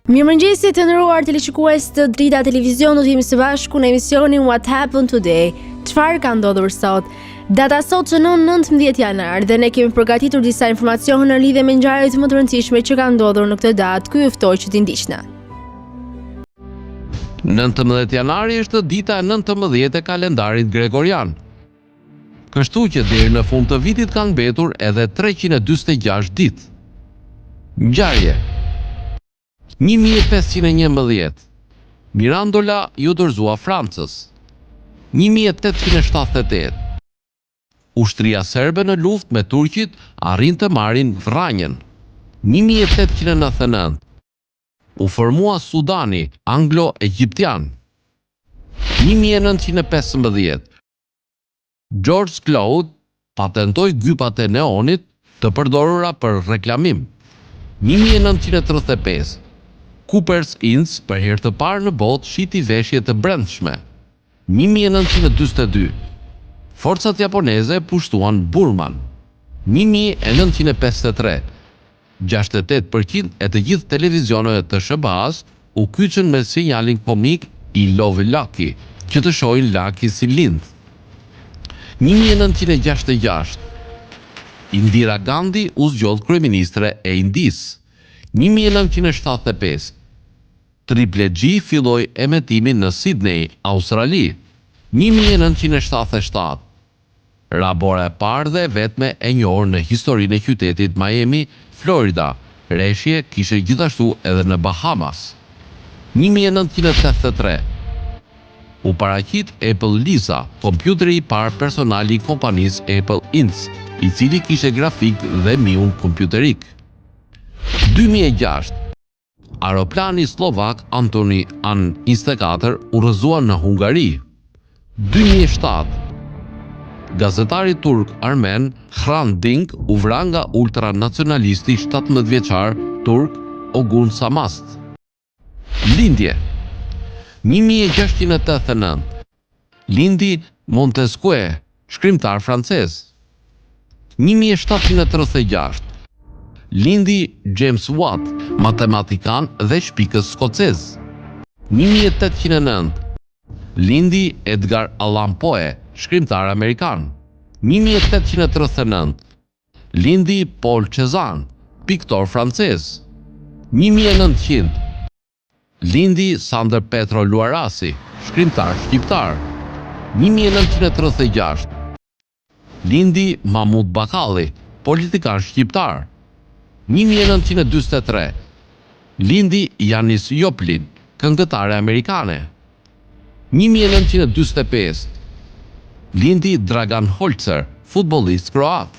Mirëmëngjesi të nderuar teleshikues të Drita Televizion, do të jemi së bashku në emisionin What Happened Today. Çfarë ka ndodhur sot? Data sot shënon 19 janar dhe ne kemi përgatitur disa informacione në lidhje me ngjarjet më të rëndësishme që kanë ndodhur në këtë datë. Ky ju ftoj që t'i ndiqni. 19 janari është dita e 19 e kalendarit gregorian. Kështu që deri në fund të vitit kanë mbetur edhe 346 ditë. Ngjarje 1511 Mirandola ju dorëzua Francës. 1878 Ushtria serbe në luftë me turqit arrin të marrin Vranjën. 1899 u formua Sudani anglo-egjiptian. 1915 George Claude patentoi gypat e neonit të përdorura për reklamim. 1935 Cooper's Inns për herë të parë në botë shiti veshje të brendshme. 1942 Forcat japoneze pushtuan Burman. 1953 68% e të gjithë televizioneve të SBA-s u kyçën me sinjalin komik I Love Lucky, që të shohin Lucky si lind. 1966 Indira Gandhi u zgjodh kryeministre e Indisë. 1975 Triple G filloi emetimin në Sydney, Australi. 1977 Rabora e parë dhe vetme e njohur në historinë e qytetit Miami, Florida. Reshje kishte gjithashtu edhe në Bahamas. 1983 u paraqit Apple Lisa, kompjuteri I parë personali I kompanisë Apple Inc, I cili kishte grafik dhe miun kompjuterik. 2006 Aeroplani slovak Antoni An-24 udhëzuar në Hungari. 2007 Gazetari turk armen Hrant Dink u vra nga ultranacionalisti 17 vjeçar turk Ogun Samast. Lindje 1689 Lindi Montesquieu, shkrimtar francez. 1736 Lindi James Watt, matematikan dhe shpikës skocez. 1809 Lindi Edgar Allan Poe, shkrimtar amerikan. 1839 Lindi Paul Cézanne, piktor francez. 1900 Lindi Sander Petro Luarasi, shkrimtar shqiptar. 1936 Lindi Mahmud Bakalli, politikan shqiptar. 1943 Lindi Janis Joplin, këngëtare amerikane. 1945 Lindi Dragan Holzer, futbollist kroat.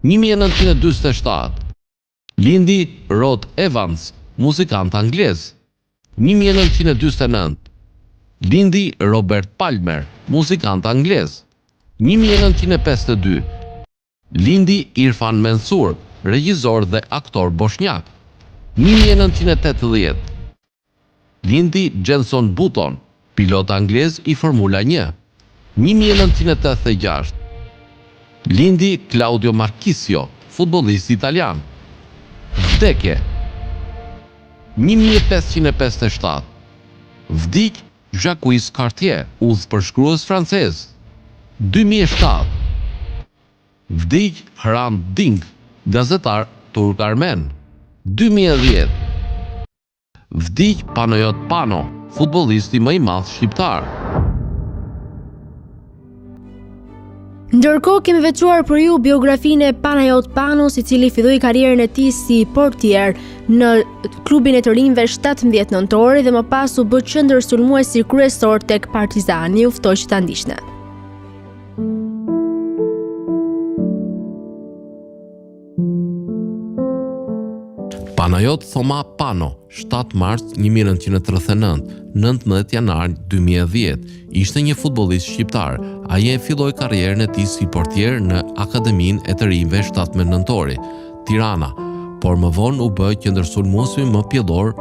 1947 Lindi Rod Evans, muzikant anglez. 1949 Lindi Robert Palmer, muzikant anglez. 1952 Lindi Irfan Mensur, regjisor dhe aktor bosnjak. 1980 Lindi Jenson Button, pilot anglez I Formula 1. 1986 Lindi Claudio Marchisio, futbollist italian. Vdekje 1557 Vdik Jacques Cartier, udhëpërshkrues francez. 2007 Vdik Hrant Dink, gazetar turk armen. 2010 Vdik Panayot Pano, futbollisti më I madh shqiptar. Ndërkohë kemi veçuar për ju biografinë e Panayot Panos, I cili filloi karrierën e tij si portier në klubin e të rinjve 17 nëntori dhe më pas u bë qendër sulmuesi kryesor tek Partizani. Ju ftoj që ta ndiqni. Panayot Thoma Pano, 7 mars 1939, 19 janar 2010, ishte një futbollist shqiptar. Ai e filloi karrierën e tij si portier në Akademinë e të rinjve 17 nëntori, Tirana, por më vonë u bë qendërsulmuesi më pjellor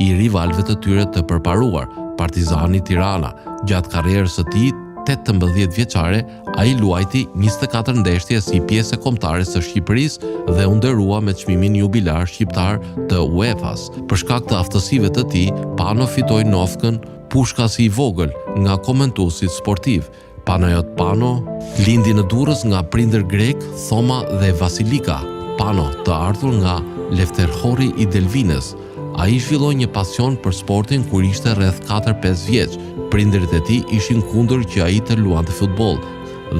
I rivalëve të tyre të përparuar, Partizani Tirana. Gjatë karrierës së tij 18 vjeçare, ai luajti 24 ndeshje si pjesë kombëtare së Shqipërisë dhe u nderua me çmimin jubilar shqiptar të UEFA-s. Për shkak të aftësive të tij, Pano fitoi Nofkën, pushkasi i vogël nga komentuesit sportiv. Panajot Pano lindi në Durrës nga prindër grek Thoma dhe Vasilika. Pano, të ardhur nga Lefterhori i Delvinës. Ai zhvilloi një pasion për sportin kur ishte rreth 4-5 vjeç. Prindërit e tij ishin kundër që ai të luante futboll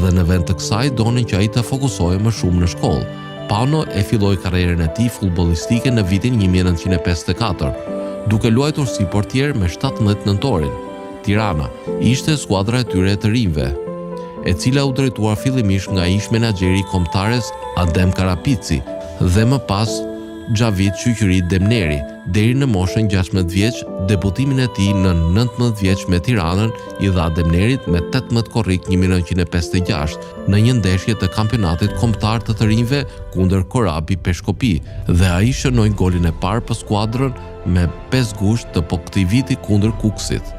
dhe në vend të kësaj donin që ai të fokusohej më shumë në shkollë. Pano e filloi karrierën e tij futbollistike në vitin 1954, duke luajtur si portier me 17 nëntorin. Tirana ishte skuadra e tyre e të rinjve, e cila u drejtuar fillimisht nga ish menaxheri i kombëtares Adem Karapici dhe më pas Xhavit Qyqyri Demneri, deri në moshën 16 vjeç. Debutimin e tij në 19 vjeç me Tiranën i dha Demnerit me 18 korrik 1956 në një ndeshje të kampionatit kombëtar të rinjve kundër Korabi Peshkopi dhe ai shënoi golin e parë për skuadrën me 5 gusht të këtij viti kundër Kuksit.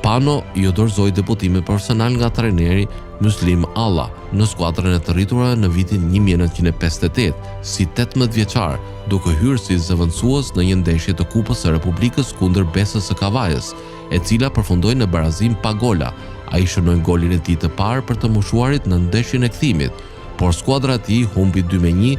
Pano ju dorëzoi debutimin profesional nga trajneri Muslim Alla në skuadrën e të rriturave në vitin 1958 si 18 vjeçar, duke hyrë si zëvendësues në një ndeshje të Kupës së Republikës kundër Besës së Kavajës, e cila përfundoi në barazim pa gola. Ai shënoi golin e tij të parë për të moshuarit në ndeshjen e kthimit, por skuadra e tij humbi 2-1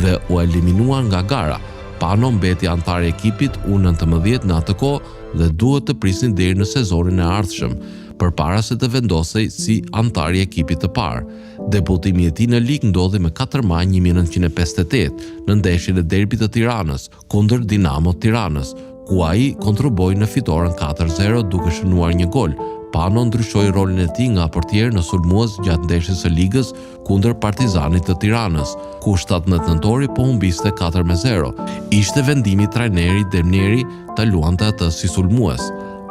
dhe u eliminua nga gara. Pano mbeti antar i ekipit U19 në atë kohë dhe duhet të prisnin deri në sezonin e ardhshëm, përpara se të vendosej si antar i ekipit të parë. Debutimi i tij në ligë ndodhi më 4 maj 1958 në ndeshjen e derbit të Tiranës kundër Dinamo Tiranës, ku ai kontriboi në fitoren 4-0 duke shënuar një gol. Pano ndryshoi rolin e tij nga portier në sulmues gjatë ndeshjes së ligës kundër Partizanit të Tiranës, ku 17 nëntori po humbiste 4-0. Ishte vendimi i trajnerit Demneri ta luante atë si sulmues.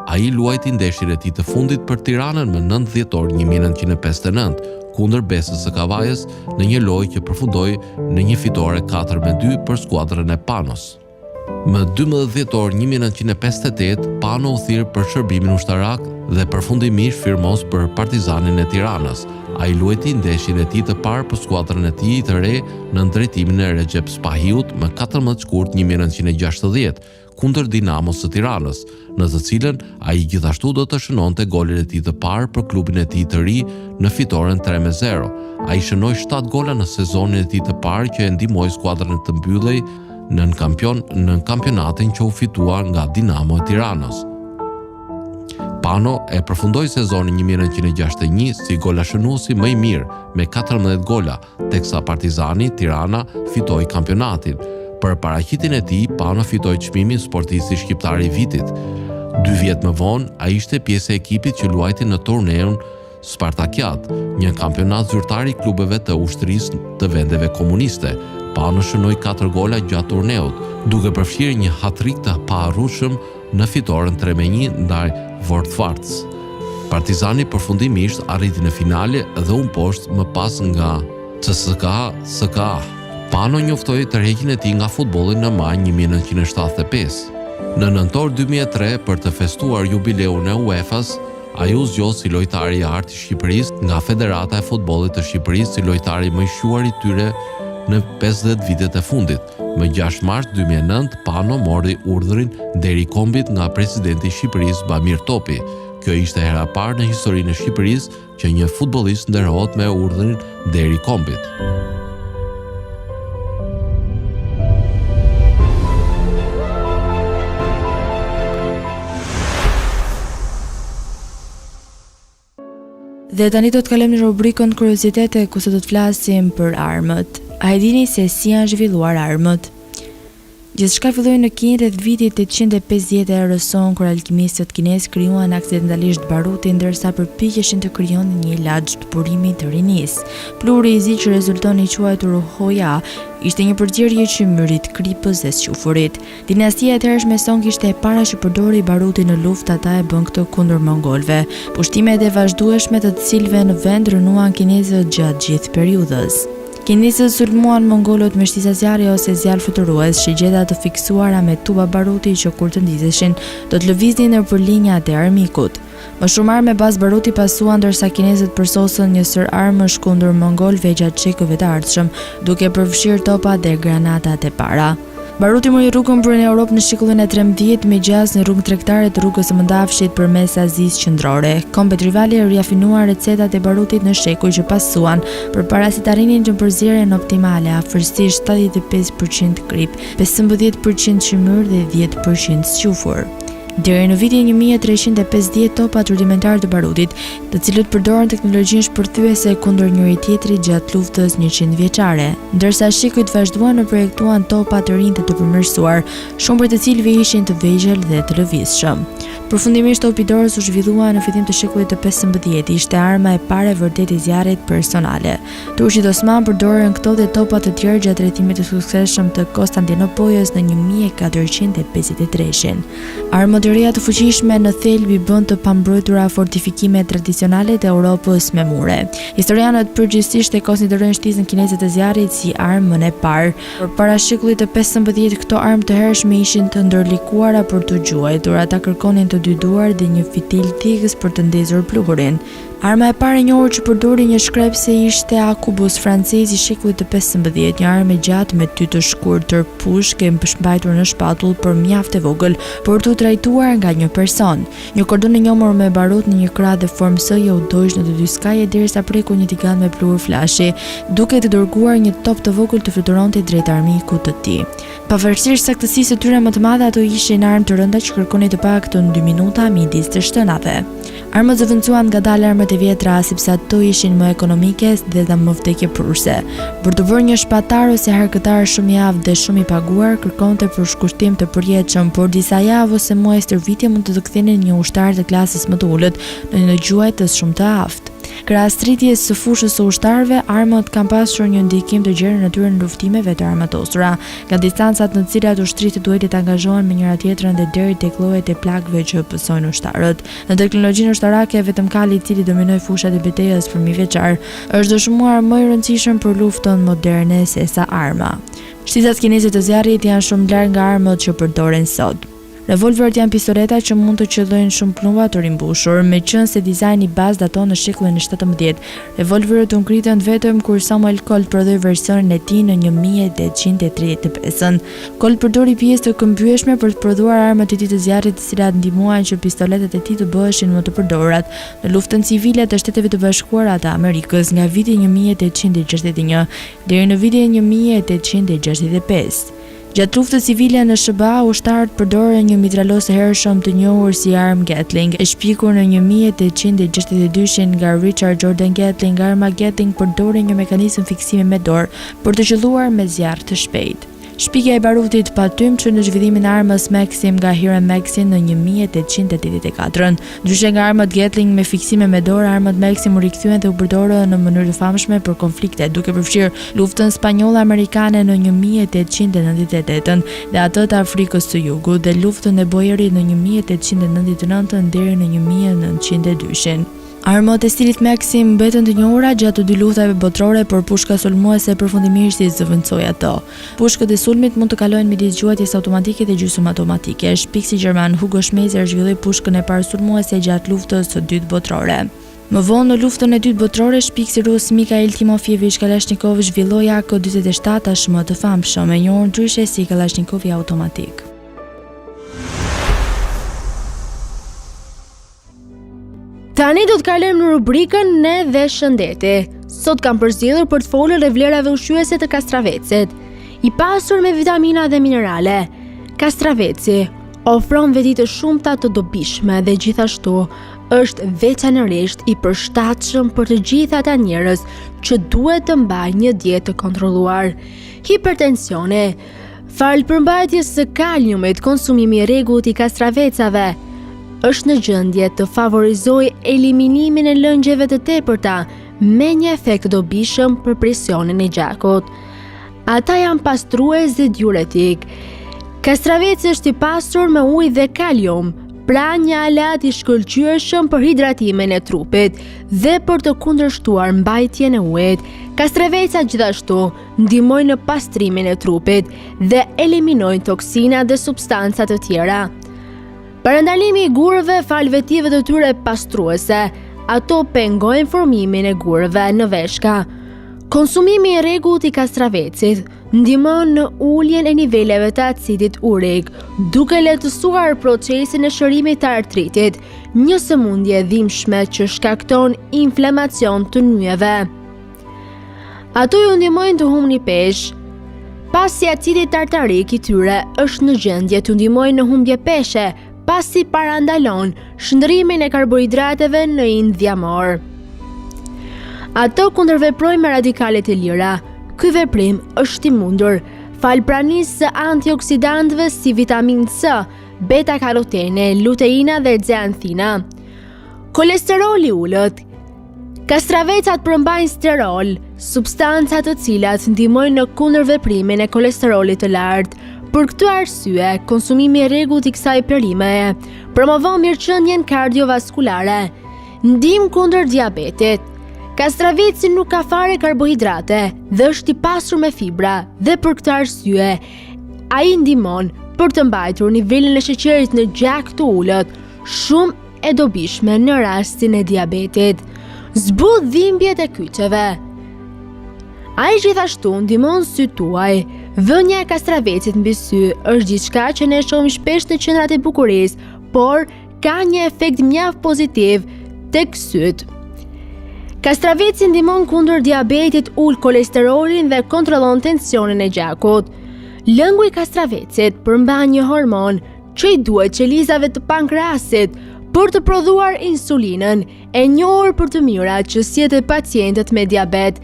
Ai luajti ndeshjen e tij të fundit për Tiranën më 9 dhjetor 1959 kundër Besës së Kavajës në një lojë që përfundoi në një fitore 4-2 për skuadrën e Panos. Më 12 dhjetor 1958, Pano u thirr për shërbimin ushtarak dhe përfundimisht firmos për Partizanin e Tiranës. Ai luajti ndeshjen e tij të parë për skuadrën e tij të re në drejtimin e Recep Spahiut më 14 shkurt 1960 kundër Dinamos së Tiranës, në të cilën ai gjithashtu do të shënonte golin e tij të parë për klubin e tij të ri në fitoren 3-0. Ai shënoi 7 gola në sezonin e tij të parë që e ndihmoi skuadrën të mbyllej në kampionatin që u fitua nga Dinamo e Tiranës. Pano e përfundoi sezonin 1961 si golashënuesi më i mirë me 14 gola, teksa Partizani Tirana fitoi kampionatin. Për paraqitjen e tij, Pano fitoi çmimin sportisti shqiptar i vitit. 2 vjet më vonë, ai ishte pjesë e ekipit që luajti në turneun Spartakiad, një kampionat zyrtar i klubeve të ushtrisë të vendeve komuniste. Pano shënoi 4 gola gjatë turneut, duke përfshirë një hat-trick të paharrueshëm në fitoren 3-1 ndaj Vortvarts. Partizani përfundimisht arriti në finale dhe u mposhtë më pas nga CSKA. Pano njoftoi tërheqjen e tij nga futbolli në maj 1975. Në nëntor 2003, për të festuar jubileun e UEFA-s, ai u zgjoh si lojtari i artë i Shqipërisë nga Federata e Futbollit të Shqipërisë si lojtari më i shuar i tyre në 50 vitet e fundit. Më 6 mars 2009, Pano mori urdhrin deri kombit nga presidenti i Shqipërisë Bamir Topi. Kjo ishte hera e parë në historinë e Shqipërisë që një futbollist nderohet me urdhrin deri kombit. Dhe tani do të kalojmë në rubrikën kuriozitete ku sot do të flasim për armët. A e dini se si janë zhvilluar armët? Gjithçka filloi në Kinë rreth vitit 850 e.R. kur alkimistët kinesë krijuan aksidentalisht barutin ndërsa përpiqeshin të krijonin një ilaç të burimit të rinisë. Pluri i zi që rezulton i quajtur Hoja ishte një përzierje që myrit kripës dhe squfurit. Dinastia e hershme Song ishte e para që përdori barutin në luftë, ata e bën këtë kundër mongolëve. Pushtimet e vazhdueshme të cilëve në vend rënuan kinezët gjatë gjithë periudhës. Kinesët sulmuan mongolët me shtisa zjarri ose zjarr fluturues, shigjeta të fiksuara me tuba baruti që kur të ndizeshin do të lëviznin nëpër linjat e armikut. Më shumë armë bazë baruti pasuan ndërsa kinezët përsosën një sër armësh kundër mongolëve gjatë çekëve të ardhshëm, duke përfshirë topa dhe granatat e para. Baruti mori rrugën për në Europë në shekullin e 13 me gjas në rrugën tregtare të rrugës së Mëndafshit përmes Azisë Qendrore. Kombet rivale riafinuan recetat e barutit në shekuj që pasuan përpara se të arrinin në përzierjen optimale, afërsisht 75% krip, 15% çmyr dhe 10% squfur. Deri në vitin 1350 topat rudimentare të barutit, të cilët përdoren teknologjinë shpërthyese kundër njëri tjetrit gjatë luftës 100 vjeçare, ndërsa shikujt vazhduan të projektuan topa të rinj të përmirësuar, shumë prej të cilëve ishin të vegjël dhe të lëvizshëm. Përfundimisht topi dorës u zhvillua në fillim të shekullit të 15, ishte arma e parë vërtet e zjarrit personale. Turqit Osman përdorën këto dhe topa të tjerë gjatë drejtimit të suksesshëm të Konstantinopolës në 1453. Armët e reja të fuqishme në thelbi bën të pambrojtura fortifikime tradicionale të Europës memore. Historianët përgjithsisht e konsiderojnë shtizën kineze të zjarrit si armën e parë. Përpara shekullit të 15, këto armë të hershme ishin të ndërlikuara për të gjuajtur, ata kërkonin të dy duar dhe një fitil thikës për të ndezur pluhurin. Arma e parë e njohur që përdori një shkrepse ishte akubus francez i shekullit të 15, një armë e gjatë me ty të shkurtër, pushkë e mbëshmbajtur në shpatull për mjaft e vogël për të trajtuar nga një person. Një kordon e njohur me barut në një krah dhe formë S-je u dojsh në të dy skaje derisa preku një tigan me pluhur flashi, duke të dërguar një top të vogël të fluturonte drejt armikut të tij. Pavarësisht saktësisë së tyre më të madhe, ato ishin armë të rënda që kërkonin të paktën 2 minuta midis të shtënave. Armët zëvendësuan ngadalë armët e vjetra sepse ato ishin më ekonomike dhe më vdekjeprurse. Për të bërë një shpatar ose harkëtar shumë i aftë dhe shumë i paguar, kërkonte përshkushtim të përjetshëm, por disa javë ose muaj stërvitje mund të kthinin një ushtar të klasës më të ulët në një gjuajtës shumë të aftë. Krahas rritjes së fushës së ushtarëve, armët kanë pasur një ndikim të gjerë në tyre në luftimeve të armatosura, nga distancat në të cilat ushtrisë duhet të angazhohen me njëra tjetrën dhe deri tek llojet e plagëve që pësojnë ushtarët. Në teknologjinë ushtarake, vetëm kali i cili dominoi fushat e betejës për mijëvjeçar është dëshmuar më i rëndësishëm për luftën moderne sesa arma. Shtizat kineze të zjarrit janë shumë larg nga armët që përdoren sot. Revolverët janë pistoleta që mund të qëllojnë shumë plumba të rimbushur, me qenë se dizajni bazë daton në shekullin e 17. Revolverët u ngritën vetëm kur Samuel Colt prodhoi versionin e tij në 1835. Colt përdori pjesë të këmbyeshme për të prodhuar armët e tij të zjarrit, të cilat ndihmuan që pistoletat e tij të bëheshin më të përdorat në luftën civile të Shteteve të Bashkuara të Amerikës nga viti 1861 deri në vitin 1865. Gjatë luftës civile në SBA, ushtarët përdorën një mitralos hershëm të njohur si armë Gatling, e shpikur në 1862 nga Richard Jordan Gatling. Arma Gatling përdori një mekanizëm fiksimi me dorë për të qelluar me zjarr të shpejtë. Shpikja e barutit patymshëm në zhvillimin e armës Maxim nga Hiram Maxim në 1884. Ndryshe nga armët Gatling me fiksime me dorë, armët Maxim u rikthyen dhe u përdorën në mënyrë të famshme për konflikte, duke përfshirë luftën spanjoll-amerikane në 1898 dhe atë të Afrikës së Jugut dhe luftën e Boerit në 1899 deri në 1902. Armët e stilit Maxim mbetën të njohura gjatë të dy luftave botërore, por pushka sulmuese përfundimisht i zëvendësoi ato. Pushkët e sulmit mund të kalojnë midis gjuajtjes automatike dhe gjysmë automatike. Shpiksi gjerman Hugo Schmeisser zhvilloi pushkën e parë sulmuese gjatë luftës së dytë botërore. Më vonë në luftën e dytë botërore, shpiksi rus Mikhail Timofjeviç Kalashnikov zhvilloi AK-47, tashmë të famshëm, e njohur ndryshe si Kalashnikov automatik. Tani do të kalojmë në rubrikën Ne dhe Shëndeti. Sot kam përzgjedhur për të folur e vlerave ushqyese të kastravecit, i pasur me vitamina dhe minerale. Kastraveci ofron veti të shumta të dobishme dhe gjithashtu është veçanërisht i përshtatshëm për të gjithë ata njerëz që duhet të mbajnë një dietë të kontrolluar. Hipertensioni. Fal përmbajtjes së kaliumit, konsumimi i rregullt i kastravecave është në gjendje të favorizojë eliminimin e lëngjeve të tepërta me një efekt dobishëm për presionin e gjakut. Ata janë pastrues dhe diuretik. Kastraveci është i pasur me ujë dhe kalium, pra një alat i shkëlqyeshëm për hidratimin e trupit dhe për të kundërshtuar mbajtjen e ujit. Kastravecat gjithashtu ndihmojnë në pastrimin e trupit dhe eliminojnë toksina dhe substanca të tjera. Parandalimi i gurëve fal vetive të tyre pastruese, ato pengojnë formimin e gurëve në veshka. Konsumimi i rregullt i kastravecit ndihmon në uljen e niveleve të acidit urik, duke lehtësuar procesin e shërimit të artritit, një sëmundje dhimbshme që shkakton inflamacion të nyjeve. Ato ju ndihmojnë të humni peshë, pasi acidi tartarik i tyre është në gjendje të ndihmojë në humbje peshe, pasi parandalon shndërrimin e karbohidrateve në ind dhjamor. Ato kundërveprojnë me radikalet e lira. Ky veprim është i mundur fal pranisë së antioksidantëve si vitaminë C, beta-karotene, luteina dhe zeanthina. Kolesteroli ulët. Kastravecat përmbajnë sterol, substanca të cilat ndihmojnë në kundërveprimin e kolesterolit të lartë. Për këtë arsye, konsumimi i rregullt i kësaj perimeje promovon mirëqendjen kardiovaskulare, ndihmë kundër diabetit. Kastraveci nuk ka fare karbohidrate dhe është i pasur me fibra dhe për këtë arsye ai ndihmon për të mbajtur nivelin e sheqerit në gjak të ulët, shumë e dobishme në rastin e diabetit. Zbut dhimbjet e kyçeve. Ai gjithashtu ndihmon syt tuaj. Vënia e kastravecit mbi sy është diçka që ne shohim shpesh në qendrat e bukurisë, por ka një efekt mjaft pozitiv tek syt. Kastraveci ndihmon kundër diabetit, ul kolesterolin dhe kontrollon tensionin e gjakut. Lëngu i kastravecit përmban një hormon që i duhet qelizave të pankreasit për të prodhuar insulinën, e njohur për të mirat që sjellin pacientët me diabet.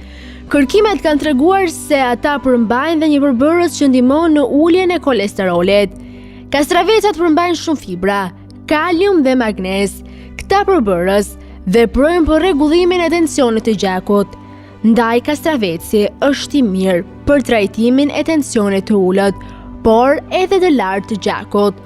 Kërkimet kanë treguar se ata përmbajnë dhe një përbërës që ndihmon në uljen e kolesterolit. Kastravecat përmbajnë shumë fibra, kalium dhe magnez. Këta përbërës veprojnë për rregullimin e tensionit të gjakut. Ndaj kastraveci është i mirë për trajtimin e tensionit të ulët, por edhe të lartë të gjakut.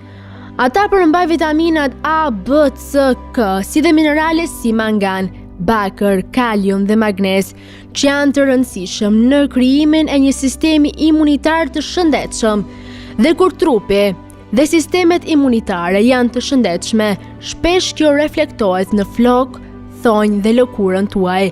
Ata përmbajnë vitaminat A, B, C, K, si dhe minerale si mangan, bakër, kalium dhe magnez, që janë të rëndësishëm në krijimin e një sistemi imunitar të shëndetshëm. Dhe kur trupi dhe sistemet imunitare janë të shëndetshme, shpesh kjo reflektohet në flok, thonjë dhe lëkurën tuaj.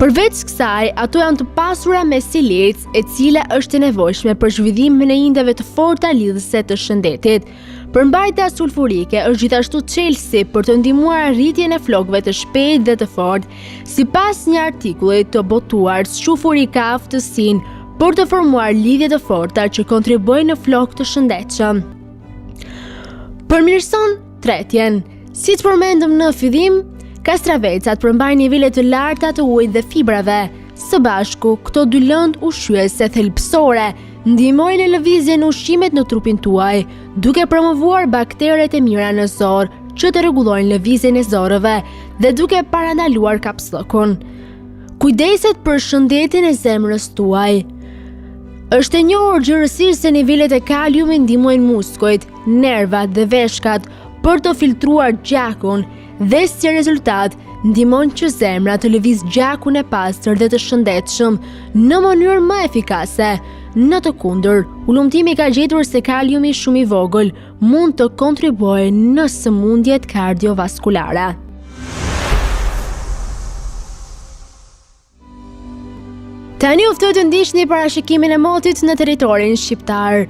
Përveç kësaj, ato janë të pasura me silicë, e cila është e nevojshme për zhvillimin e indeve të forta lidhëse të shëndetit. Përmbajtja sulfurike është gjithashtu çelësi për të ndihmuar arritjen e flokëve të shpejtë dhe të fortë, sipas një artikulli të botuar Shufuri ka aftësinë për të formuar lidhje të forta që kontribuojnë në flokë të shëndetshëm. Përmirëson tretjen. Si të përmendëm në fillim, kastravecat përmbajnë nivele të larta të ujit dhe fibrave. Së bashku, këto dy lëndë ushqyese thelbësore ndihmojnë në lëvizjen e ushqimet në trupin tuaj, duke promovuar bakteret e mira në zor që të rregullojnë lëvizjen e zorrëve dhe duke parandaluar kapsllokun. Kujdeset për shëndetin e zemrës tuaj. Është e njohur gjërësisht se nivelet e kaliumit ndihmojnë muskujt, nervat dhe veshkat për të filtruar gjakun dhe si rezultat ndihmon që zemra të lëviz gjakun e pastër dhe të shëndetshëm në mënyrë më efikase. Në të kundër, ulumtimi ka gjetur se kaliumi shumë i vogël mund të kontribuojë në sëmundjet kardiovaskulare. Tani u ftoj të ndiqni parashikimin e motit në territorin shqiptar.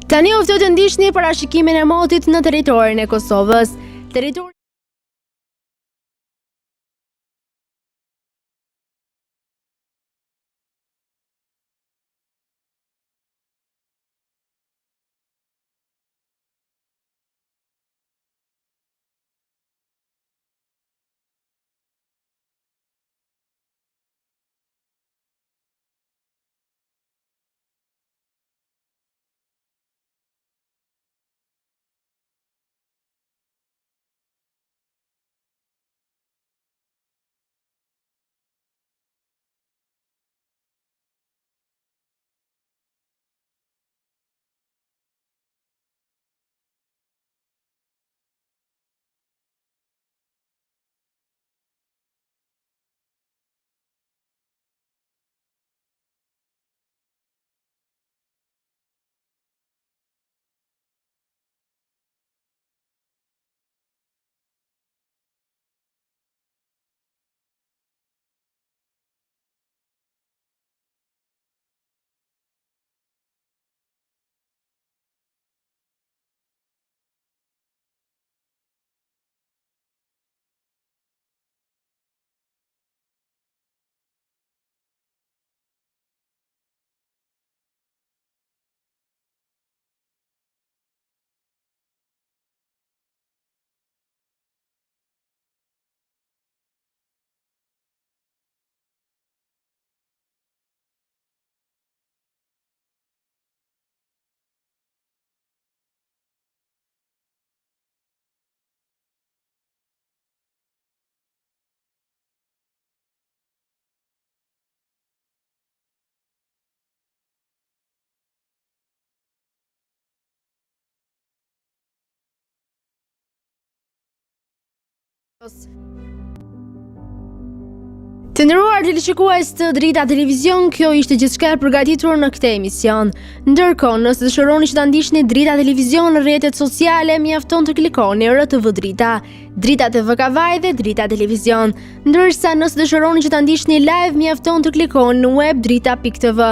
Tani u ftoj të ndiqni parashikimin e motit në territorin e Kosovës. Të nderuar televizionistë të Drita Televizion, kjo ishte gjithçka e përgatitur në këtë emision. Ndërkohë, nëse dëshironi që ta ndiqni Drita Televizion në rrjetet sociale, mjafton të klikoni RTV Drita, Drita TV Kavaj dhe Drita Televizion. Ndërsa nëse dëshironi që ta ndiqni live, mjafton të klikoni në web drita.tv.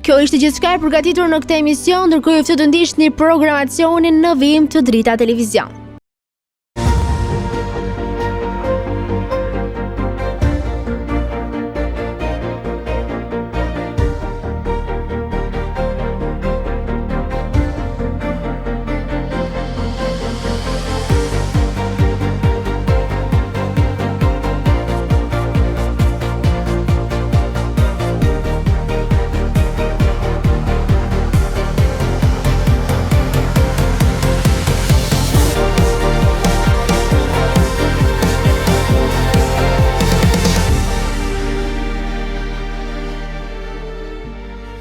Kjo ishte gjithçka e përgatitur në këtë emision, ndërkohë ju ftoj të ndiqni programacionin në vim të Drita Televizion.